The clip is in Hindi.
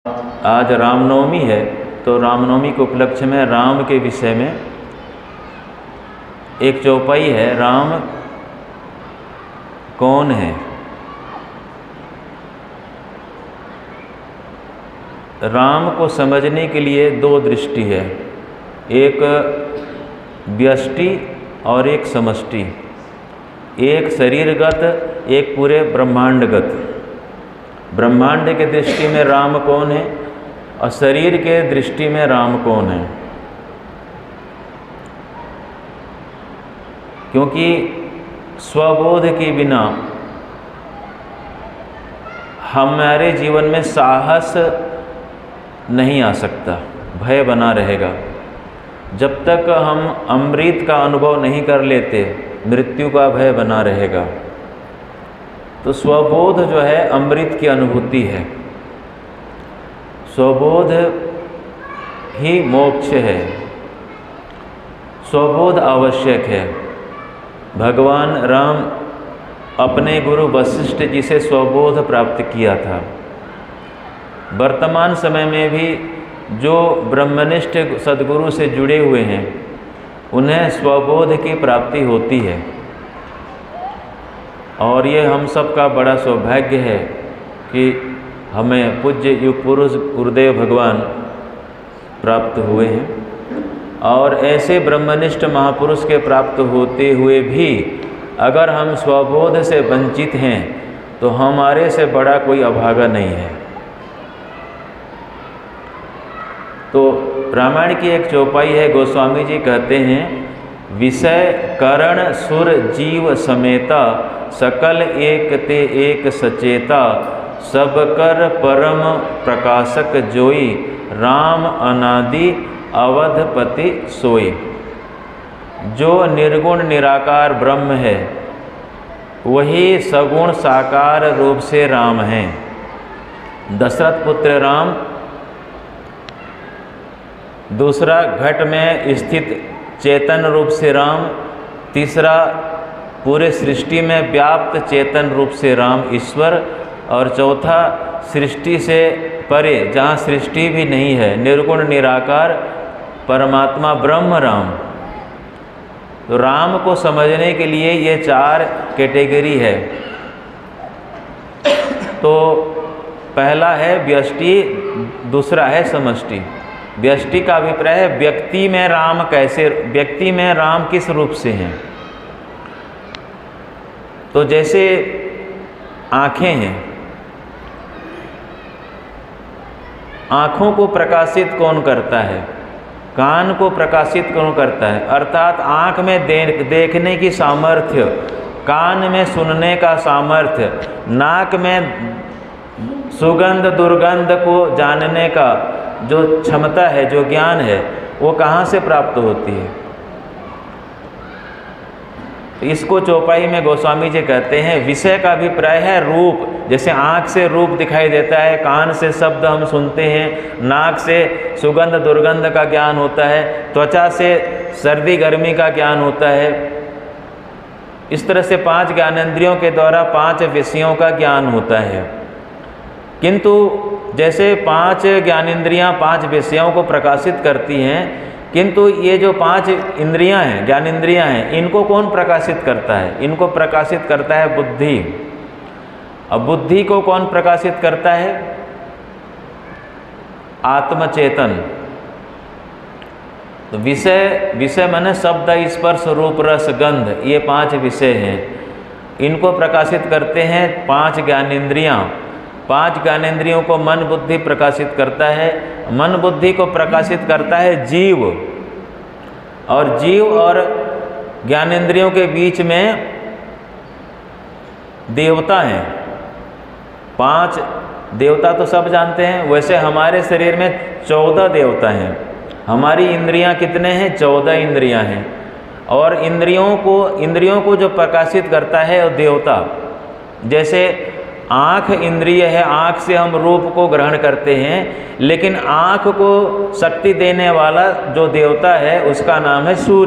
आज रामनवमी है, तो रामनवमी के उपलक्ष्य में राम के विषय में एक चौपाई है, राम कौन है। राम को समझने के लिए दो दृष्टि है, एक व्यष्टि और एक समष्टि, एक शरीरगत, एक पूरे ब्रह्मांडगत। ब्रह्मांड के दृष्टि में राम कौन है और शरीर के दृष्टि में राम कौन है। क्योंकि स्वबोध के बिना हमारे जीवन में साहस नहीं आ सकता, भय बना रहेगा। जब तक हम अमृत का अनुभव नहीं कर लेते, मृत्यु का भय बना रहेगा। तो स्वबोध जो है अमृत की अनुभूति है, स्वबोध ही मोक्ष है, स्वबोध आवश्यक है। भगवान राम अपने गुरु वशिष्ठ जी से स्वबोध प्राप्त किया था। वर्तमान समय में भी जो ब्रह्मनिष्ठ सद्गुरु से जुड़े हुए हैं, उन्हें स्वबोध की प्राप्ति होती है। और ये हम सब का बड़ा सौभाग्य है कि हमें पूज्य युग पुरुष गुरुदेव भगवान प्राप्त हुए हैं। और ऐसे ब्रह्मनिष्ठ महापुरुष के प्राप्त होते हुए भी अगर हम स्वबोध से वंचित हैं, तो हमारे से बड़ा कोई अभागा नहीं है। तो रामायण की एक चौपाई है, गोस्वामी जी कहते हैं, विषय करण सुर जीव समेता, सकल एक ते एक सचेता, सब कर परम प्रकाशक जोई, राम अनादि अवधपति सोई। जो निर्गुण निराकार ब्रह्म है, वही सगुण साकार रूप से राम हैं। दशरथ पुत्र राम, दूसरा घट में स्थित चेतन रूप से राम, तीसरा पूरे सृष्टि में व्याप्त चेतन रूप से राम ईश्वर, और चौथा सृष्टि से परे, जहाँ सृष्टि भी नहीं है, निर्गुण निराकार परमात्मा ब्रह्म राम। तो राम को समझने के लिए ये चार कैटेगरी है। तो पहला है व्यष्टि, दूसरा है समष्टि। व्यष्टि का अभिप्राय है व्यक्ति में राम कैसे, व्यक्ति में राम किस रूप से हैं। तो जैसे आँखें हैं, आँखों को प्रकाशित कौन करता है, कान को प्रकाशित कौन करता है, अर्थात आँख में देखने की सामर्थ्य, कान में सुनने का सामर्थ्य, नाक में सुगंध दुर्गंध को जानने का जो क्षमता है, जो ज्ञान है, वो कहाँ से प्राप्त होती है। इसको चौपाई में गोस्वामी जी कहते हैं, विषय का अभिप्राय है रूप। जैसे आँख से रूप दिखाई देता है, कान से शब्द हम सुनते हैं, नाक से सुगंध दुर्गंध का ज्ञान होता है, त्वचा से सर्दी गर्मी का ज्ञान होता है। इस तरह से 5 ज्ञानेंद्रियों के द्वारा 5 विषयों का ज्ञान होता है। किंतु जैसे 5 ज्ञानेंद्रियाँ 5 विषयों को प्रकाशित करती हैं, किंतु ये जो 5 इंद्रियां हैं, ज्ञानेंद्रियां हैं, इनको कौन प्रकाशित करता है? इनको प्रकाशित करता है बुद्धि। अब बुद्धि को कौन प्रकाशित करता है? आत्मचेतन। तो विषय माने शब्द स्पर्श रूप रस गंध, ये 5 विषय हैं। इनको प्रकाशित करते हैं 5 ज्ञानेंद्रियां। 5 ज्ञानेंद्रियों को मन बुद्धि प्रकाशित करता है। मन बुद्धि को प्रकाशित करता है जीव, और जीव और ज्ञानेंद्रियों के बीच में देवता हैं। 5 देवता तो सब जानते हैं, वैसे हमारे शरीर में 14 देवता हैं। हमारी इंद्रियां कितने हैं? 14 इंद्रियां हैं। और इंद्रियों को जो प्रकाशित करता है वो देवता। जैसे आँख इंद्रिय है, आँख से हम रूप को ग्रहण करते हैं, लेकिन आँख को शक्ति देने वाला जो देवता है, उसका नाम है सूर्य।